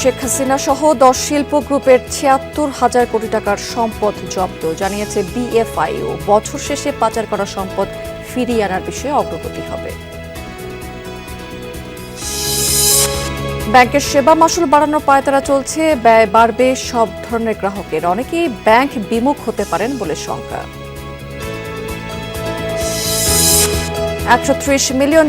শেখ হাসিনা সহ 10 শিল্প গ্রুপের ৭৬,০০০ কোটি টাকার সম্পদ জব্দ, জানিয়েছে বিএফআইও। বছর শেষে পাচার করা সম্পদ ফিরিয়ে আনার বিষয়ে অগ্রগতি হবে। ব্যাংকের সেবা মাশুল বাড়ানোর পায়তারা চলছে, ব্যয় বাড়বে সব ধরনের গ্রাহকের। অনেকেই ব্যাংক বিমুখ হতে পারেন বলে শঙ্কা। $130 মিলিয়ন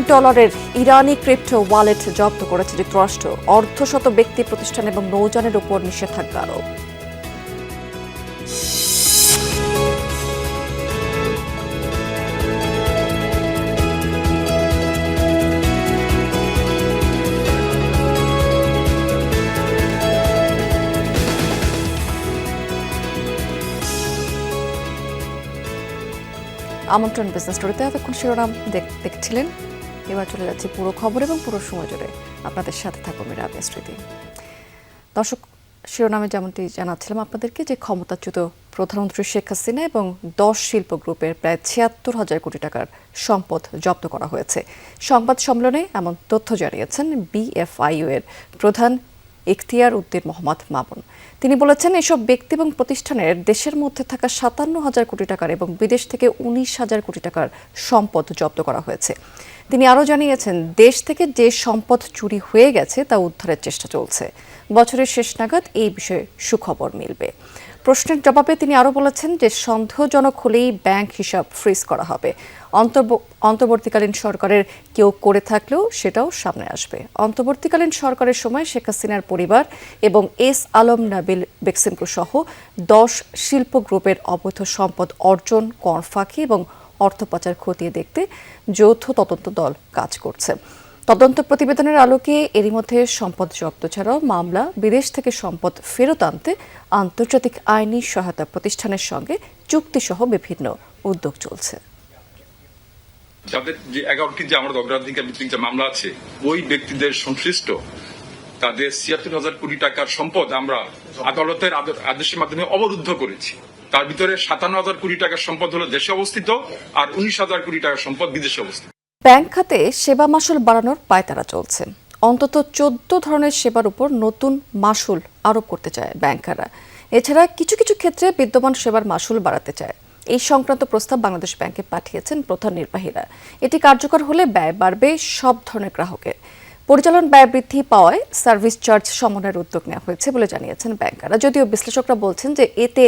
ইরানি ক্রিপ্টো ওয়ালেট জব্দ করেছে যুক্তরাষ্ট্র। অর্ধশত ব্যক্তি, প্রতিষ্ঠান এবং নৌযানের উপর নিষেধাজ্ঞা আরোপ। আমন্ত্রণ বিজনেস স্টোরিতে এতক্ষণ শিরোনাম দেখছিলেন। এবার চলে যাচ্ছে পুরো খবর এবং পুরো সময় জুড়ে আপনাদের সাথে থাকবো আমি রাবেয়া স্মৃতি। দর্শক, শিরোনামে যেমনটি জানাচ্ছিলাম আপনাদেরকে যে ক্ষমতাচ্যুত প্রধানমন্ত্রী শেখ হাসিনা এবং 10 শিল্প গ্রুপের প্রায় ৭৬,০০০ কোটি টাকার সম্পদ জব্দ করা হয়েছে। সংবাদ সম্মেলনে এমন তথ্য জানিয়েছেন বিএফআইও এর প্রধান ইখতিয়ার উদ্দিন মোহাম্মদ মামুন। তিনি বলেছেন, এসব ব্যক্তি এবং প্রতিষ্ঠানের দেশের মধ্যে থাকা ৫৭,০০০ কোটি টাকার এবং বিদেশ থেকে ১৯,০০০ কোটি টাকার সম্পদ জব্দ করা হয়েছে। তিনি আরও জানিয়েছেন, দেশ থেকে যে সম্পদ চুরি হয়ে গেছে তা উদ্ধারের চেষ্টা চলছে। বছরের শেষ নাগাদ এই বিষয়ে সুখবর মিলবে। প্রশ্নের জবাবে তিনি আরও বলেছেন যে সন্দেহজনক হলেই ব্যাংক হিসাব ফ্রিজ করা হবে। অন্তর্বর্তীকালীন সরকারের কেউ করে থাকলেও সেটাও সামনে আসবে। অন্তর্বর্তীকালীন সরকারের সময় শেখ হাসিনার পরিবার এবং এস আলম নাবিল বেক্সিমকো সহ 10 শিল্প গ্রুপের অবৈধ সম্পদ অর্জন, কর ফাঁকি এবং অর্থ পাচার খতিয়ে দেখতে যৌথ তদন্ত দল কাজ করছে। তদন্ত প্রতিবেদনের আলোকে এরই মধ্যে সম্পদ জব্দ ছাড়াও মামলা, বিদেশ থেকে সম্পদ ফেরত আনতে আন্তর্জাতিক আইনি সহায়তা প্রতিষ্ঠানের সঙ্গে চুক্তিসহ বিভিন্ন উদ্যোগ চলছে। যাদের যে 11টি যে আমাদের অগ্রাধিকার ভিত্তিক যে মামলা আছে, ওই ব্যক্তিদের সংশ্লিষ্ট তাদের ৭৬,০০০ কোটি টাকার সম্পদ আমরা আদালতের আদেশের মাধ্যমে অবরুদ্ধ করেছি। তার ভিতরে ৫৭,০০০ কোটি টাকার সম্পদ হলো দেশে অবস্থিত আর ১৯,০০০ কোটি টাকার সম্পদ বিদেশে অবস্থিত। ব্যাংক খাতে সেবা মাশুল বাড়ানোর পায়তারা চলছে। অন্তত 14 ধরনের সেবার উপর নতুন মাশুল আরোপ করতে চায় ব্যাংকাররা। এছাড়া কিছু কিছু ক্ষেত্রে বিদ্যমান সেবার মাশুল বাড়াতে চায়। এই সংক্রান্ত প্রস্তাব বাংলাদেশ ব্যাংকে পাঠিয়েছেন প্রধান নির্বাহীরা। এটি কার্যকর হলে ব্যয় বাড়বে সব ধরনের গ্রাহকের। পরিচালন ব্যয় বৃদ্ধি পাওয়ায় সার্ভিস চার্জ সমন্বয়ের উদ্যোগ নেওয়া হয়েছে বলে জানিয়েছেন ব্যাংকাররা। যদিও বিশ্লেষকরা বলছেন যে এতে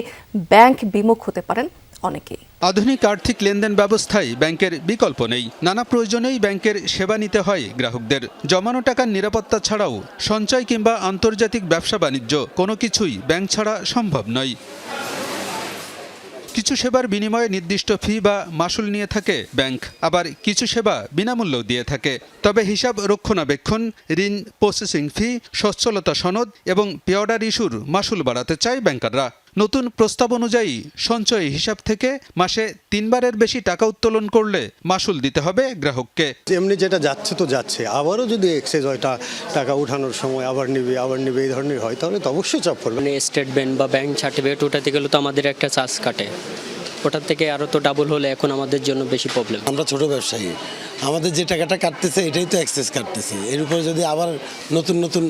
ব্যাংক বিমুখ হতে পারেন অনেকেই। আধুনিক আর্থিক লেনদেন ব্যবস্থায় ব্যাংকের বিকল্প নেই। নানা প্রয়োজনেই ব্যাংকের সেবা নিতে হয় গ্রাহকদের। জমানো টাকার নিরাপত্তা ছাড়াও সঞ্চয় কিংবা আন্তর্জাতিক ব্যবসা বাণিজ্য কোনো কিছুই ব্যাংক ছাড়া সম্ভব নয়। কিছু সেবার বিনিময়ে নির্দিষ্ট ফি বা মাশুল নিয়ে থাকে ব্যাংক, আবার কিছু সেবা বিনামূল্যেও দিয়ে থাকে। তবে হিসাব রক্ষণাবেক্ষণ, ঋণ প্রসেসিং ফি, সচ্ছলতা সনদ এবং পে অর্ডার ইস্যুর মাশুল বাড়াতে চায় ব্যাংকাররা। নতুন প্রস্তাব অনুযায়ী সঞ্চয় হিসাব থেকে মাসে 3 বারের বেশি টাকা উত্তোলন করলে মাশুল দিতে হবে গ্রাহককে। এমনি যেটা যাচ্ছে তো যাচ্ছে, আবারও যদি এক্সেস হয় টাকা উঠানোর সময় আবার নিবে এই ধরনের হয়, তাহলে তো অবশ্যই চাপ পড়বে। মানে স্টেটমেন্ট বা ব্যাংক সার্টিফিকেট ওটাতে গেলে তো আমাদের একটা চার্জ কাটে, ওটার থেকে আরও তো ডাবল হলে এখন আমাদের জন্য বেশি প্রবলেম। আমরা ছোট ব্যবসায়ী, আমাদের যে টাকাটা কাটতেছে এটাই তো এক্সেস কাটতেছি। এর উপরে যদি আবার নতুন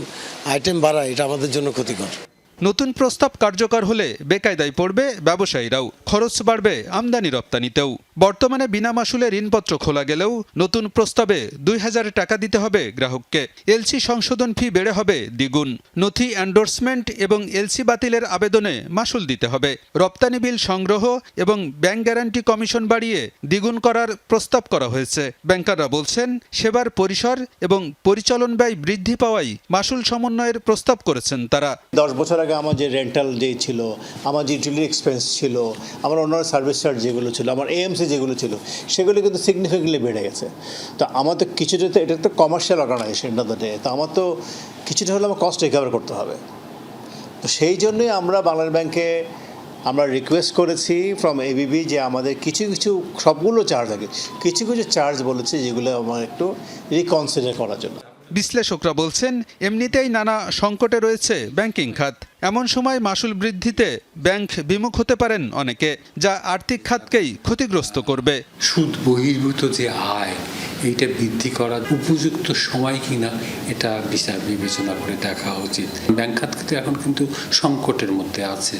আইটেম বাড়ায়, এটা আমাদের জন্য ক্ষতিকর। নতুন প্রস্তাব কার্যকর হলে বেকায়দায় পড়বে ব্যবসায়ীরাও, খরচ বাড়বে আমদানি রপ্তানিতেও। বর্তমানে বিনা মাশুলে ঋণপত্র খোলা গেলেও নতুন প্রস্তাবে ২,০০০ টাকা দিতে হবে গ্রাহককে। এলসি সংশোধন ফি বেড়ে হবে দ্বিগুণ। নথি এন্ডোর্সমেন্ট এবং এলসি বাতিলের আবেদনে মাশুল দিতে হবে। রপ্তানি বিল সংগ্রহ এবং ব্যাংক গ্যারান্টি কমিশন বাড়িয়ে দ্বিগুণ করার প্রস্তাব করা হয়েছে। ব্যাংকাররা বলছেন, সেবার পরিসর এবং পরিচালন ব্যয় বৃদ্ধি পাওয়ায় মাশুল সমন্বয়ের প্রস্তাব করেছেন তারা। 10 বছর আগে আমার যে রেন্টাল যে ছিল, আমার যে ইউটিলিটি এক্সপেন্স ছিল, আমার অন্যান্য সার্ভিস চার্জ যেগুলো ছিল, আমার এএমসি যেগুলো ছিল, সেগুলো কিন্তু সিগনিফিকেন্টলি বেড়ে গেছে। তো আমার তো কিছুটা তো এটা তো কমার্শিয়াল অর্গানাইজেশন, তো আমার তো কিছুটা হলে আমার কস্ট রিকভার করতে হবে। তো সেই জন্যই আমরা বাংলাদেশ ব্যাংকে আমরা রিকোয়েস্ট করেছি ফ্রম এবিবি যে আমাদের কিছু সবগুলো চার্জ আগে কিছু চার্জ বলেছে যেগুলো আমার একটু রিকনসিডার করার জন্য। বিশ্লেষকরা বলছেন, এমনিতেই নানা সংকটে রয়েছে ব্যাংকিং খাত। এমন সময় মাশুল বৃদ্ধিতে ব্যাংক বিমুখ হতে পারেন অনেকে, যা আর্থিক খাতকেই ক্ষতিগ্রস্ত করবে। সুদ বহির্ভূত যে আয়, এইটা বৃদ্ধি করার উপযুক্ত সময় কিনা এটা বিচার বিবেচনা করে দেখা উচিত। ব্যাংক খাত কিন্তু এখন কিন্তু সংকটের মধ্যে আছে,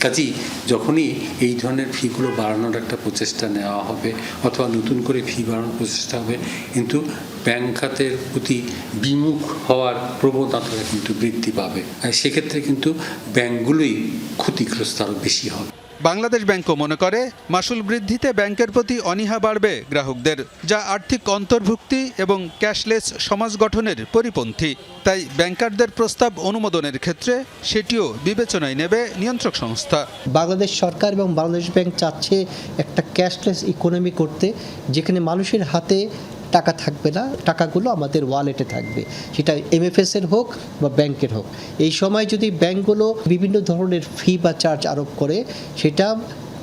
কাজেই যখনই এই ধরনের ফিগুলো বাড়ানোর একটা প্রচেষ্টা নেওয়া হবে অথবা নতুন করে ফি বাড়ানোর প্রচেষ্টা হবে, কিন্তু ব্যাংক খাতের প্রতি বিমুখ হওয়ার প্রবণতাটা কিন্তু বৃদ্ধি পাবে, আর সেক্ষেত্রে কিন্তু ব্যাংকগুলোই ক্ষতিগ্রস্ত আরও বেশি হবে। বাংলাদেশ ব্যাংকও মনে করে মাসুল বৃদ্ধিতে ব্যাংকের প্রতি অনীহা বাড়বে গ্রাহকদের, যা আর্থিক অন্তর্ভুক্তি এবং ক্যাশলেস সমাজ গঠনের পরিপন্থী। তাই ব্যাংকারদের প্রস্তাব অনুমোদনের ক্ষেত্রে সেটিও বিবেচনায় নেবে নিয়ন্ত্রক সংস্থা। বাংলাদেশ সরকার এবং বাংলাদেশ ব্যাংক চাচ্ছে একটা ক্যাশলেস ইকোনমি করতে, যেখানে মানুষের হাতে টাকা থাকবে না, টাকাগুলো আমাদের ওয়ালেটে থাকবে, সেটা এমএফএস এর হোক বা ব্যাংকের হোক। এই সময় যদি ব্যাংকগুলো বিভিন্ন ধরনের ফি বা চার্জ আরোপ করে, সেটা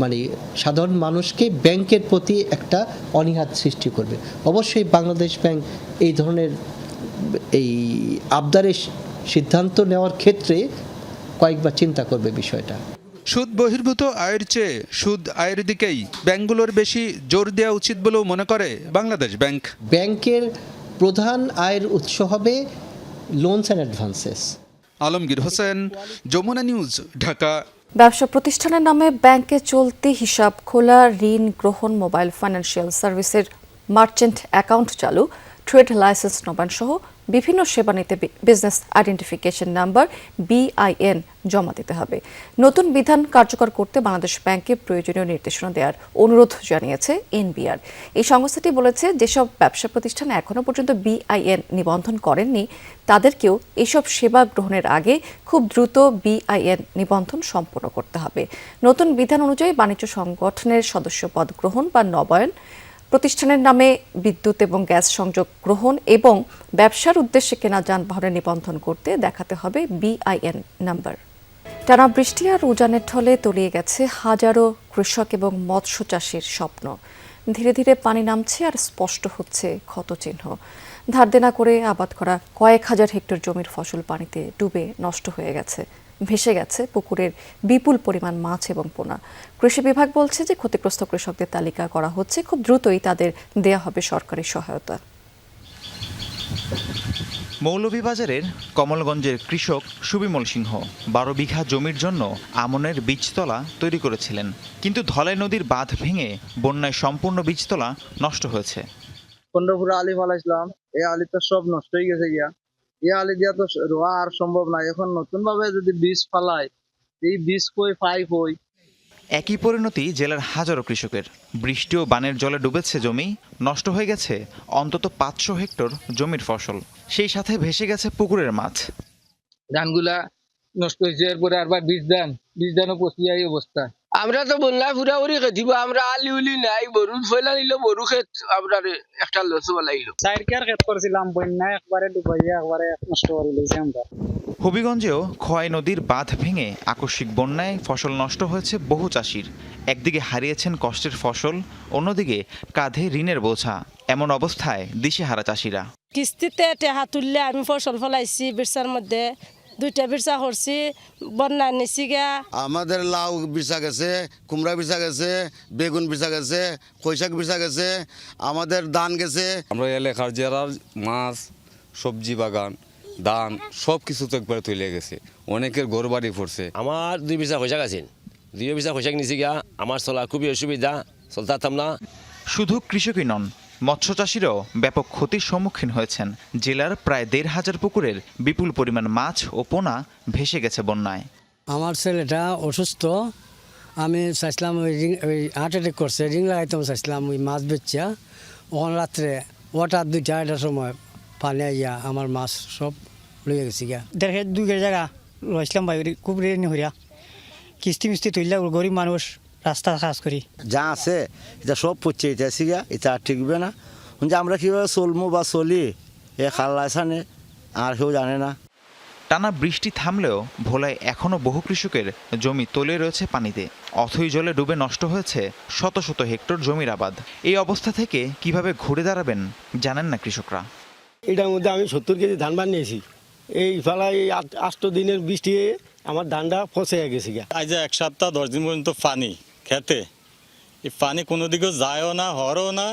মানে সাধারণ মানুষকে ব্যাংকের প্রতি একটা অনীহা সৃষ্টি করবে। অবশ্যই বাংলাদেশ ব্যাংক এই ধরনের এই আবদারের সিদ্ধান্ত নেওয়ার ক্ষেত্রে কয়েকবার চিন্তা করবে বিষয়টা। সুদ বহির্ভূত আয়ের চেয়ে সুদ আয়ের দিকেই ব্যাংকগুলোর বেশি জোর দেওয়া উচিত বলেও মনে করে বাংলাদেশ ব্যাংক। ব্যাংকের প্রধান আয়ের উৎস হবে loans and advances. Alamgir Hossain, Jamuna news, Dhaka. ব্যবসা প্রতিষ্ঠানের নামে ব্যাংকে চলতি হিসাব খোলা, ঋণ গ্রহণ, মোবাইল ফাইন্যান্সিয়াল সার্ভিসের মার্চেন্ট অ্যাকাউন্ট চালু, ট্রেড লাইসেন্স নবায়ন সহ বিভিন্ন সেবা নিতে বিজনেস আইডেন্টিফিকেশন নাম্বার BIN জমা দিতে হবে। নতুন বিধান কার্যকর করতে বাংলাদেশ ব্যাংককে প্রয়োজনীয় নির্দেশনা দেওয়ার অনুরোধ জানিয়েছে NBR। এই সংস্থাটি বলেছে, যেসব ব্যবসা প্রতিষ্ঠান এখনো পর্যন্ত BIN নিবন্ধন করেননি তাদেরকেও এসব সেবা গ্রহণের আগে খুব দ্রুত BIN নিবন্ধন সম্পন্ন করতে হবে। নতুন বিধান অনুযায়ী বাণিজ্য সংগঠনের সদস্য পদ গ্রহণ বা নবায়ন, প্রতিষ্ঠানের নামে বিদ্যুৎ এবং গ্যাস সংযোগ গ্রহণ এবং ব্যবসার উদ্দেশ্যে কেনা যানবাহনের নিবন্ধন করতে দেখাতে হবে BIN নাম্বার। টানা বৃষ্টি আর উজানের ঢলে তলিয়ে গেছে হাজারো কৃষক এবং মৎস্য চাষির স্বপ্ন। ধীরে ধীরে পানি নামছে আর স্পষ্ট হচ্ছে ক্ষতচিহ্ন। ধার দেনা করে আবাদ করা কয়েক হাজার হেক্টর জমির ফসল পানিতে ডুবে নষ্ট হয়ে গেছে, ভেসে গেছে পুকুরের বিপুল পরিমাণ মাছ এবং পোনা। কৃষি বিভাগ বলছে যে ক্ষতিগ্রস্ত কৃষকদের তালিকা করা হচ্ছে, খুব দ্রুতই তাদের দেয়া হবে সরকারি সহায়তা। মৌলভীবাজারের কমলগঞ্জের কৃষক সুবিমল সিংহ 12 বিঘা জমির জন্য আমনের বীজতলা তৈরি করেছিলেন, কিন্তু ধলাই নদীর বাঁধ ভেঙে বন্যায় সম্পূর্ণ বীজতলা নষ্ট হয়েছে। 15 ফুট আলি ফলাইছিলাম, এই আলি তো সব নষ্ট হয়ে গেছে গিয়া। এই আলি দিয়া তো রোয়া আর সম্ভব না। এখন নতুন ভাবে যদি বীজ ফালাই, এই বীজ কই পাইপ হই। একই পরিণতি জেলার হাজারো কৃষকের। বৃষ্টি ও বানের জলে ডুবেছে জমি, নষ্ট হয়ে গেছে অন্তত 500 হেক্টর জমির ফসল, সেই সাথে ভেসে গেছে পুকুরের মাছ। ধানগুলা নষ্ট হয়েছে, এরপরে আবার বীজ দানও পচিয়ে এই অবস্থা। আমরা তো বন্যা পুরা উড়ি খেতিব, আমরা আলি উলি নাই, বরু ফয়লা নিল, বরু ক্ষেত আমরা একটা লস বলাইল। 4 কেয়ার ক্ষেত করছিলাম, বন্যা একবারে ডুবাইয়া একবারে নষ্ট করে লইছে আমরা। হবিগঞ্জেও খোয়াই নদীর বাঁধ ভেঙে আকস্মিক বন্যায় ফসল নষ্ট হয়েছে বহু চাষির। একদিকে হারিয়েছেন কষ্টের ফসল, অন্যদিকে কাঁধে ঋণের বোঝা। এমন অবস্থায় দিশেহারা চাষিরা। কিস্তিতে টেহা তুললে আমি ফসল ফলাইছি, বিরসার মধ্যে 2টা বিরসা করছি, বন্যা নিছি গা। আমাদের লাউ বিছা গেছে, কুমড়া বিছা গেছে, বেগুন বিছা গেছে, কইশাক বিছা গেছে, আমাদের ধান গেছে। আমরা এলাকার যারা মাছ, সবজি বাগান, ধান সব কিছু তো একবারে তুলে গেছে, অনেকের ঘর বাড়ি পড়ছে। আমার 2 বিছা কইশাক আছে, 2 বিছা কইশাক নিছি গা। আমার চলা খুবই অসুবিধা, চলতাম না। শুধু কৃষকই নন, মৎস্য চাষিরাও ব্যাপক ক্ষতির সম্মুখীন হয়েছেন। জেলার প্রায় 1,500 পুকুরের বিপুল পরিমাণ মাছ ও পোনা ভেসে গেছে বন্যায়। আমার ছেলেটা অসুস্থ, আমি চাইছিলাম ওই হার্ট অ্যাটাক করছে, রিং লাগাইতাম চাইছিলাম ওই মাছ বেচা। ওখান রাত্রে ওটার 2টা সময় পানি আইয়া আমার মাছ সব লইয়া গেছি গা। 1.5 জায়গা রয়েছিলাম ভাই, খুব ঋণ হইয়া কিস্তি মিস্তি তুললে গরিব মানুষ রাস্তা কাজ করি যা আছে এটা সব পড়ছে, এটা শিখা এটা ঠিকবে না। আমরা কীভাবে চলবো বা চলি এ খাল্লা ছানে আর কেউ জানে না। টানা বৃষ্টি থামলেও ভোলায় এখনও বহু কৃষকের জমি তলিয়ে রয়েছে পানিতে। অথই জলে ডুবে নষ্ট হয়েছে শত শত হেক্টর জমির আবাদ। এই অবস্থা থেকে কিভাবে ঘুরে দাঁড়াবেন জানেন না কৃষকরা। এটার মধ্যে আমি 70 কেজি ধান বানিয়েছি, এই ফেলায় 8 দিনের বৃষ্টি আমার ধানটা ফসে গেছে। আজ 1 সপ্তাহ 10 দিন পর্যন্ত পানি খেতে, এই পানি কোনো দিকে যায়ও না, হরও না,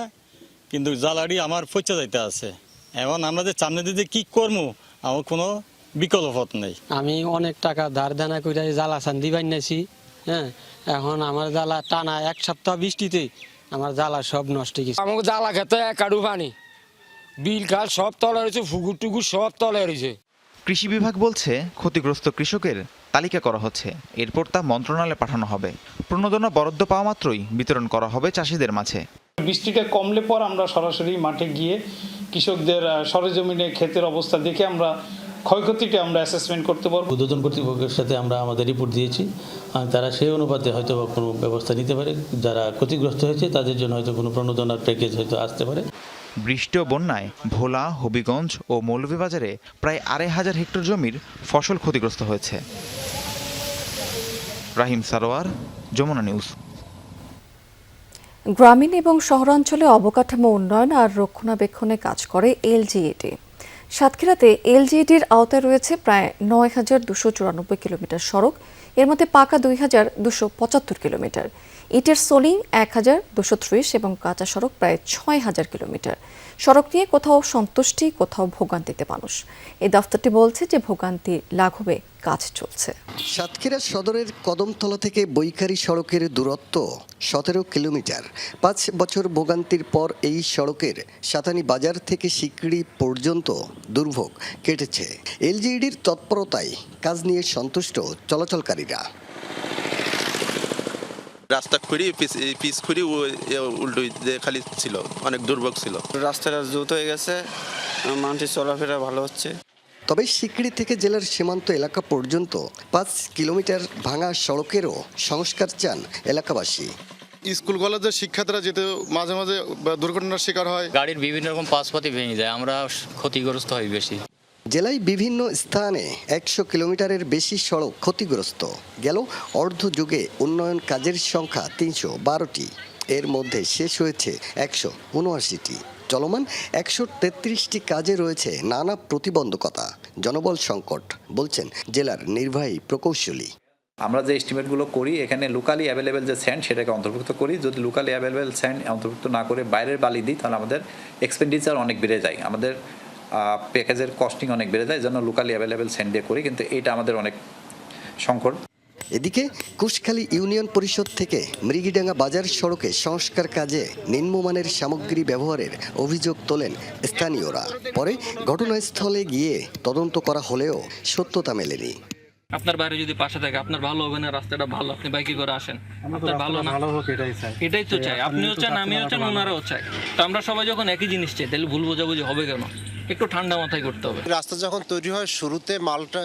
কিন্তু জ্বালাড়ি আমার পচে যাইতে আছে। এখন আমরা যে সামনে দিতে কি করবো আমার কোনো বিকল্প পথ নেই। আমি অনেক টাকা ধার দেনা করে জ্বালা চান্দি বানিয়েছি, হ্যাঁ, এখন আমার জ্বালা টানা 1 সপ্তাহ বৃষ্টিতে আমার জ্বালা সব নষ্ট হয়ে গেছে। আমাকে জ্বালা খেতে কাড়ু পানি, বিল কাল সব তলে রয়েছে, ফুকুর টুকুর সব তলে রয়েছে। কৃষি বিভাগ বলছে ক্ষতিগ্রস্ত কৃষকের তালিকা করা হচ্ছে, এরপর তা মন্ত্রণালয়ে পাঠানো হবে। প্রণোদনা বরাদ্দ পাওয়া মাত্রই বিতরণ করা হবে চাষিদের মাঝে। বৃষ্টিটা কমলে পর আমরা সরাসরি মাঠে গিয়ে কৃষকদের সরেজমিনে ক্ষেতের অবস্থা দেখে আমরা ক্ষয়ক্ষতিটা আমরা অ্যাসেসমেন্ট করতে পারবো। ঊর্ধ্বতন কর্তৃপক্ষের সাথে আমরা আমাদের রিপোর্ট দিয়েছি, তারা সেই অনুপাতে হয়তো কোনো ব্যবস্থা নিতে পারে। যারা ক্ষতিগ্রস্ত হয়েছে তাদের জন্য হয়তো কোনো প্রণোদনার প্যাকেজ হয়তো আসতে পারে। বৃষ্টি ও বন্যায় ভোলা, হবিগঞ্জ ও মৌলভীবাজারে প্রায় ২,৫০০ হেক্টর জমির ফসল ক্ষতিগ্রস্ত হয়েছে। রাহিম সারোয়ার, যমুনা নিউজ। গ্রামীণ এবং শহরাঞ্চলে অবকাঠামো উন্নয়ন আর রক্ষণাবেক্ষণে কাজ করে এলজিইডি। সাতক্ষীরাতে এলজিইডির আওতায় রয়েছে প্রায় ৯,২৯৪ কিলোমিটার সড়ক, এর মধ্যে পাকা ২,২৭৫ কিলোমিটার, ইটের সোলিং ১,২৩০ এবং কাঁচা সড়ক প্রায় ৬,০০০ কিলোমিটার। সড়ক নিয়ে কোথাও সন্তুষ্টি, কোথাও ভোগান্তিতে মানুষ। এই দফতরটি বলছে যে ভোগান্তি লাঘবে কাজ চলছে। সাতক্ষীরা সদরের কদমতলা থেকে বৈকারি সড়কের দূরত্ব ১৭ কিলোমিটার। ৫ বছর ভোগান্তির পর এই সড়কের সাতানি বাজার থেকে সিকড়ি পর্যন্ত দুর্ভোগ কেটেছে। এলজিইডির তৎপরতায় কাজ নিয়ে সন্তুষ্ট চলাচলকারীরা। রাস্তা খুঁড়ি পিস খুঁড়ি উল্টো খালি ছিল, অনেক দুর্ভোগ ছিল। রাস্তাটা দ্রুত হয়ে গেছে, মানুষের চলাফেরা ভালো হচ্ছে। তবে সিকড়ি থেকে জেলার সীমান্ত এলাকা পর্যন্ত ৫ কিলোমিটার ভাঙা সড়কেরও সংস্কার চান এলাকাবাসী। স্কুল কলেজের শিক্ষার্থীরা যেতে মাঝে মাঝে দুর্ঘটনার শিকার হয়, গাড়ির বিভিন্ন রকম পাশপাতি ভেঙে যায়, আমরা ক্ষতিগ্রস্ত হই বেশি। জেলায় বিভিন্ন স্থানে ১০০ কিলোমিটারের বেশি সড়ক ক্ষতিগ্রস্ত। গেল অর্ধ যুগে উন্নয়ন কাজের সংখ্যা ৩১২টি, এর মধ্যে শেষ হয়েছে ১৭৯টি। চলমান ১৩৩টি কাজে রয়েছে নানা প্রতিবন্ধকতা, জনবল সংকট, বলছেন জেলার নির্বাহী প্রকৌশলী। আমরা যে এস্টিমেটগুলো করি এখানে লোকালি অ্যাভেলেবেল যে স্যান্ড সেটাকে অন্তর্ভুক্ত করি। যদি লোকালি অ্যাভেলেবেল স্যান্ড অন্তর্ভুক্ত না করে বাইরের বালি দিই তাহলে আমাদের এক্সপেন্ডিচার অনেক বেড়ে যায়, আমাদের প্যাকেজের কস্টিং অনেক বেড়ে যায়, জন্য লোকালি অ্যাভেলেবেল স্যান্ড দিয়ে করি, কিন্তু এটা আমাদের অনেক সংকট। এদিকে কুশখালী ইউনিয়ন পরিষদ থেকে মৃগীডাঙ্গা বাজার সড়কে সংস্কার কাজে নিম্নমানের সামগ্রী ব্যবহারের অভিযোগ তোলেন স্থানীয়রা। পরে ঘটনাস্থলে গিয়ে তদন্ত করা হলেও সত্যতা মেলেনি। আপনার বাইরে যদি পাশে থাকে আপনার ভালো হবে না, রাস্তাটা ভালো, আপনি বাইকে করে আসেন, আপনার ভালো না, এটাই তো চাই, আপনিও চান, আমিও চান, ওনারাও চাই। তো আমরা সবাই যখন একই জিনিস চাই তাহলে ভুল বোঝাবুঝি হবে কেন? একটু ঠান্ডা মাথায় করতে হবে। রাস্তা যখন তৈরি হয় শুরুতে মালটা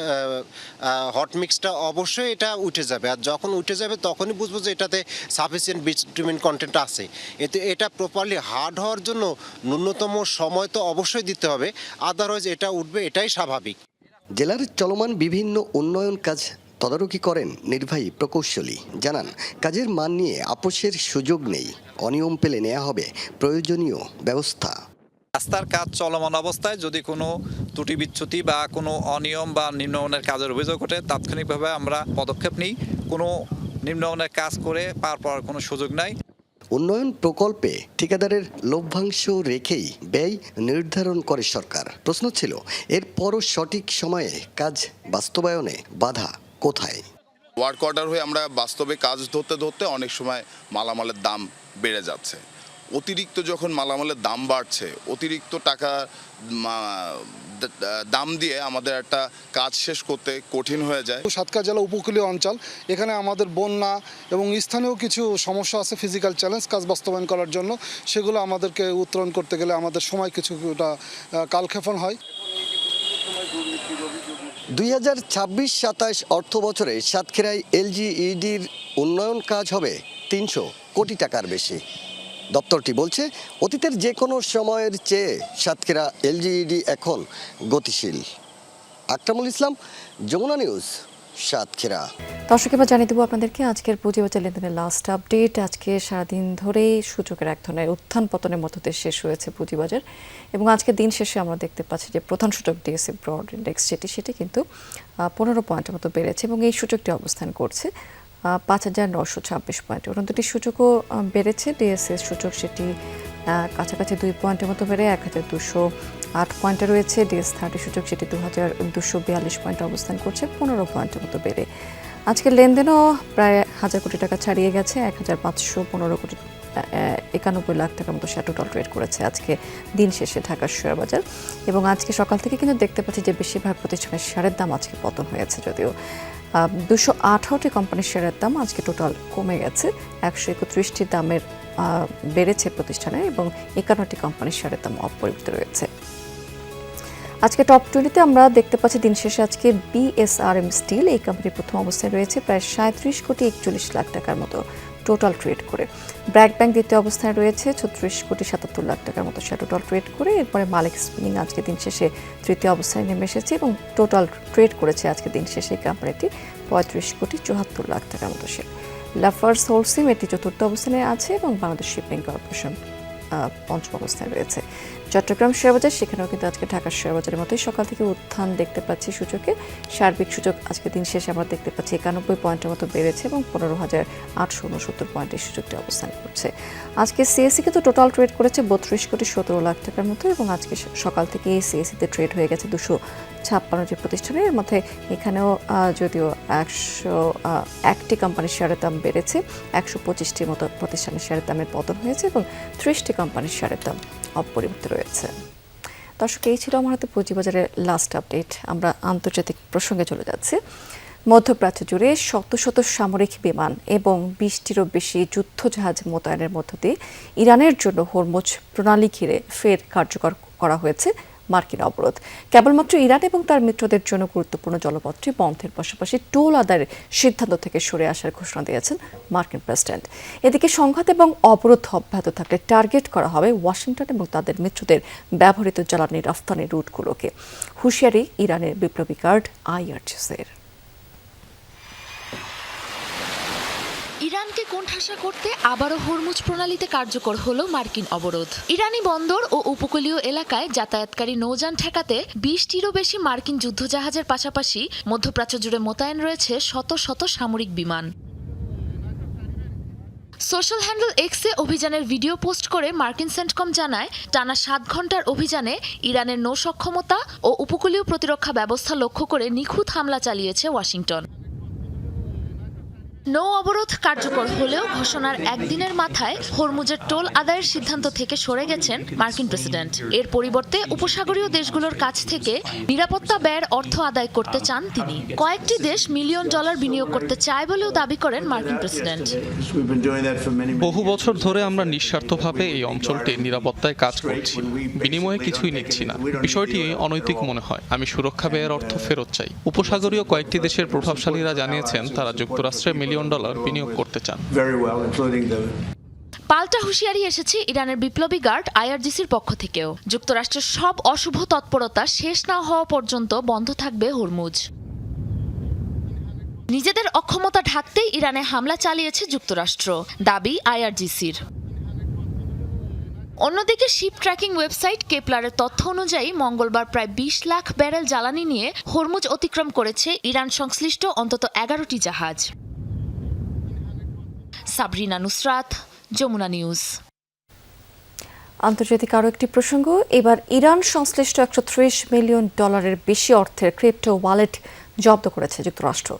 হট মিক্সটা অবশ্যই এটা উঠে যাবে, আর যখন উঠে যাবে তখনই বুঝবো যে এটাতে সাফিসিয়েন্ট বিটুমিন কন্টেন্ট আছে। এতে এটা প্রপারলি হার্ড হওয়ার জন্য ন্যূনতম সময় তো অবশ্যই দিতে হবে, আদারওয়াইজ এটা উঠবে, এটাই স্বাভাবিক। জেলার চলমান বিভিন্ন উন্নয়ন কাজ তদারকি করেন নির্বাহী প্রকৌশলী। জানান, কাজের মান নিয়ে আপোষের সুযোগ নেই, অনিয়ম পেলে নেওয়া হবে প্রয়োজনীয় ব্যবস্থা। রাস্তার কাজ চলমান অবস্থায় যদি কোনো ত্রুটি বিচ্যুতি বা কোনো অনিয়ম বা নিম্নমানের কাজের অভিযোগ ওঠে তাৎক্ষণিকভাবে আমরা পদক্ষেপ নিই। কোনো নিম্নমানের কাজ করে পার পাওয়ার কোনো সুযোগ নাই। উন্নয়ন প্রকল্পে ঠিকাদারের লভ্যাংশ রেখেই ব্যয় নির্ধারণ করে সরকার। প্রশ্ন ছিল, এরপরও সঠিক সময়ে কাজ বাস্তবায়নে বাধা কোথায়? ওয়ার্ক অর্ডার হয়ে আমরা বাস্তবে কাজ ধরতে ধরতে অনেক সময় মালামালের দাম বেড়ে যাচ্ছে। অতিরিক্ত যখন মালামালের দাম বাড়ছে, অতিরিক্ত টাকা দাম দিয়ে আমাদের একটা কাজ শেষ করতে কঠিন হয়ে যায়। সাতক্ষীরা জেলা উপকূলীয় অঞ্চল, এখানে আমাদের বন্যা এবং স্থানীয় কিছু সমস্যা আছে, ফিজিক্যাল চ্যালেঞ্জ কাজ বাস্তবায়ন করার জন্য, সেগুলো আমাদেরকে উত্তরণ করতে গেলে আমাদের সময় কিছুটা কালক্ষেপণ হয়। ২০২৬-২৭ অর্থ বছরে সাতক্ষীরায় এলজিইডির উন্নয়ন কাজ হবে ৩০০ কোটি টাকার বেশি। দপ্তরটি বলছে, অতীতের যে কোনো সময়ের চেয়ে সাতক্ষীরা এলজিইডি এখন গতিশীল। আকরামুল ইসলাম, যমুনা নিউজ, সাতক্ষীরা। দর্শক, এবার জানিয়ে দেবো আপনাদেরকে আজকের পুঁজিবাজার লেনদেনের লাস্ট আপডেট। আজকে সারাদিন ধরেই সূচকের এক ধরনের উত্থান পতনের মধ্য দিয়ে শেষ হয়েছে পুঁজিবাজার, এবং আজকে দিন শেষে আমরা দেখতে পাচ্ছি যে প্রধান সূচক ডিএসসি ব্রড ইন্ডেক্স সেটি কিন্তু 15 পয়েন্টের মতো বেড়েছে, এবং এই সূচকটি অবস্থান করছে ৫,৯26 পয়েন্টে। অন্য দুটি সূচকও বেড়েছে। ডিএসসি সূচক সেটি কাছাকাছি 2 পয়েন্টের মতো বেড়ে 1208 পয়েন্টে রয়েছে। DS30 সূচক যেটি 2242 পয়েন্টে অবস্থান করছে 15 পয়েন্টের মতো বেড়ে। আজকের লেনদেনও প্রায় 1000 কোটি টাকা ছাড়িয়ে গেছে। 1515 কোটি 91 লাখ টাকার মতো শেয়ার টোটাল ট্রেড করেছে আজকে দিন শেষে ঢাকার শেয়ার বাজার। এবং আজকে সকাল থেকে কিন্তু দেখতে পাচ্ছি যে বেশিরভাগ প্রতিষ্ঠানের শেয়ারের দাম আজকে পতন হয়েছে, যদিও 218টি কোম্পানির শেয়ারের দাম আজকে টোটাল কমে গেছে। 131টি দামের বেড়েছে প্রতিষ্ঠানের এবং 51টি কোম্পানির শেয়ারের দাম অপরিবর্তিত রয়েছে। আজকে টপ 20-তে আমরা দেখতে পাচ্ছি দিন শেষে আজকে BSRM স্টিল, এই কোম্পানির প্রথম অবস্থায় রয়েছে প্রায় 37 কোটি 41 লাখ টাকার মতো টোটাল ট্রেড করে। ব্র্যাক ব্যাংক দ্বিতীয় অবস্থায় রয়েছে 36 কোটি 77 লাখ টাকার মতো শেয়ার টোটাল ট্রেড করে। এরপরে মালিক স্পিনিং আজকে দিন শেষে তৃতীয় অবস্থায় নেমে এসেছে এবং টোটাল ট্রেড করেছে আজকে দিন শেষে এই কোম্পানিটি 35 কোটি 74 লাখ টাকার মতো শেয়ার। লাফার্স হোলসিম এটি চতুর্থ অবস্থানে আছে এবং বাংলাদেশ শিপিং কর্পোরেশন পঞ্চম অবস্থায় রয়েছে। চট্টগ্রাম শেয়ার বাজার, সেখানেও কিন্তু আজকে ঢাকার শেয়ার বাজারের মতোই সকাল থেকে উত্থান দেখতে পাচ্ছি সূচকে। সার্বিক সূচক আজকে দিন শেষে আমরা দেখতে পাচ্ছি 91 পয়েন্টের মতো বেড়েছে এবং 15,869 পয়েন্টের সূচকটি অবস্থান করছে। আজকে সিএসসি কিন্তু টোটাল ট্রেড করেছে 32 কোটি 17 লাখ টাকার মতো এবং আজকে সকাল থেকে এই সিএসসিতে ট্রেড হয়ে গেছে 256টি প্রতিষ্ঠানের। এর মধ্যে এখানেও যদিও 101টি কোম্পানির শেয়ারের দাম বেড়েছে, 125টির মতো প্রতিষ্ঠানের শেয়ারের দামের পতন হয়েছে এবং 30টি কোম্পানির শেয়ারের দাম অপরিবর্তিত রয়েছে। দর্শক, এই ছিল আমার হাতে পুঁজিবাজারের লাস্ট আপডেট। আমরা আন্তর্জাতিক প্রসঙ্গে চলে যাচ্ছি। মধ্যপ্রাচ্য জুড়ে শত শত সামরিক বিমান এবং 20টিরও বেশি যুদ্ধজাহাজ মোতায়েনের মধ্য দিয়ে ইরানের জন্য হরমুজ প্রণালী ঘিরে ফের কার্যকর করা হয়েছে মার্কিন অবরোধ। কেবলমাত্র ইরান এবং তার মিত্রদের জন্য গুরুত্বপূর্ণ জলপথটি বন্ধের পাশাপাশি টোল আদায়ের সিদ্ধান্ত থেকে সরে আসার ঘোষণা দিয়েছেন মার্কিন প্রেসিডেন্ট। এদিকে সংঘাত এবং অবরোধ অব্যাহত থাকলে টার্গেট করা হবে ওয়াশিংটন এবং তাদের মিত্রদের ব্যবহৃত জ্বালানি রফতানির রুটগুলোকে। হুঁশিয়ারি ইরানের বিপ্লবী গার্ড IRGC-র। ইরানকে কোণঠাসা করতে আবারও হরমুজ প্রণালীতে কার্যকর হলো মার্কিন অবরোধ। ইরানি বন্দর ও উপকূলীয় এলাকায় যাতায়াতকারী নৌযান ঠেকাতে 20টিরও বেশি মার্কিন যুদ্ধজাহাজের পাশাপাশি মধ্যপ্রাচ্য জুড়ে মোতায়েন রয়েছে শত শত সামরিক বিমান। সোশ্যাল হ্যান্ডেল এক্সে অভিযানের ভিডিও পোস্ট করে মার্কিন সেন্টকম জানায়, টানা 7 ঘন্টার অভিযানে ইরানের নৌ সক্ষমতা ও উপকূলীয় প্রতিরক্ষা ব্যবস্থা লক্ষ্য করে নিখুঁত হামলা চালিয়েছে ওয়াশিংটন। নৌ অবরোধ কার্যকর হলেও ঘোষণার একদিনের মাথায় হরমুজের টোল আদায়ের সিদ্ধান্ত থেকে সরে গেছেন মার্কিন প্রেসিডেন্ট। এর পরিবর্তে উপসাগরীয় দেশগুলোর কাছ থেকে নিরাপত্তা ব্যয়ের অর্থ আদায় করতে চান তিনি। কয়েকটি দেশ $1 মিলিয়ন বিনিয়োগ করতে চায় বলেও দাবি করেন মার্কিন প্রেসিডেন্ট। বহু বছর ধরে আমরা নিঃস্বার্থভাবে এই অঞ্চলটির নিরাপত্তায় কাজ করছি, বিনিময়ে কিছুই নিচ্ছি না। বিষয়টি অনৈতিক মনে হয়। আমি সুরক্ষা ব্যয়ের অর্থ ফেরত চাই। উপসাগরীয় কয়েকটি দেশের প্রভাবশালীরা জানিয়েছেন তারা যুক্তরাষ্ট্রে $1 মিলিয়ন বিনিয়োগ করতে চান। পাল্টা হুঁশিয়ারি এসেছে ইরানের বিপ্লবী গার্ড IRGC-র পক্ষ থেকেও। যুক্তরাষ্ট্রের সব অশুভ তৎপরতা শেষ না হওয়া পর্যন্ত বন্ধ থাকবে হরমুজ। নিজেদের অক্ষমতা ঢাকতেই ইরানে হামলা চালিয়েছে যুক্তরাষ্ট্র, দাবি IRGC-র। অন্যদিকে শিপ ট্র্যাকিং ওয়েবসাইট কেপলারের তথ্য অনুযায়ী মঙ্গলবার প্রায় 20 লাখ ব্যারেল জ্বালানি নিয়ে হরমুজ অতিক্রম করেছে ইরান সংশ্লিষ্ট অন্তত 11টি জাহাজ। সাবরিনা নুসরাত, যমুনা নিউজ। আন্তর্জাতিক আরও একটি প্রসঙ্গ। এবার ইরান সংশ্লিষ্ট $130 মিলিয়ন বেশি অর্থের ক্রিপ্টো ওয়ালেট জব্দ করেছে যুক্তরাষ্ট্র।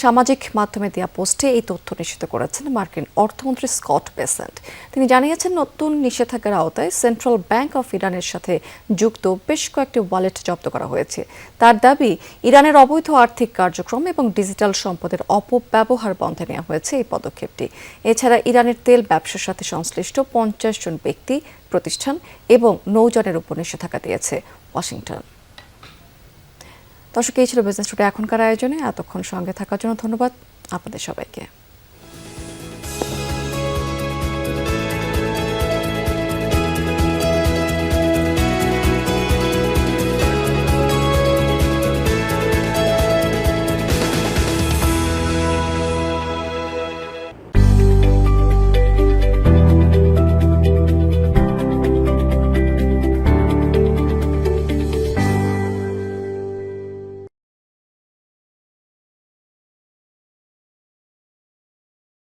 সামাজিক মাধ্যমে দেওয়া পোস্টে এই তথ্য নিশ্চিত করেছেন মার্কিন অর্থমন্ত্রী স্কট বেসেন্ট। তিনি জানিয়েছেন, নতুন নিষেধাজ্ঞার আওতায় সেন্ট্রাল ব্যাংক অফ ইরানের সাথে যুক্ত বেশ কয়েকটি ওয়ালেট জব্দ করা হয়েছে। তার দাবি, ইরানের অবৈধ আর্থিক কার্যক্রম এবং ডিজিটাল সম্পদের অপব্যবহার বন্ধে নেওয়া হয়েছে এই পদক্ষেপটি। এছাড়া ইরানের তেল ব্যবসার সাথে সংশ্লিষ্ট 50 জন ব্যক্তি, প্রতিষ্ঠান এবং নৌযানের উপর নিষেধাজ্ঞা দিয়েছে ওয়াশিংটন। দর্শক, এই ছিল বিজনেস টুডে এখনকার আয়োজনে। এতক্ষণ সঙ্গে থাকার জন্য ধন্যবাদ আপনাদের সবাইকে।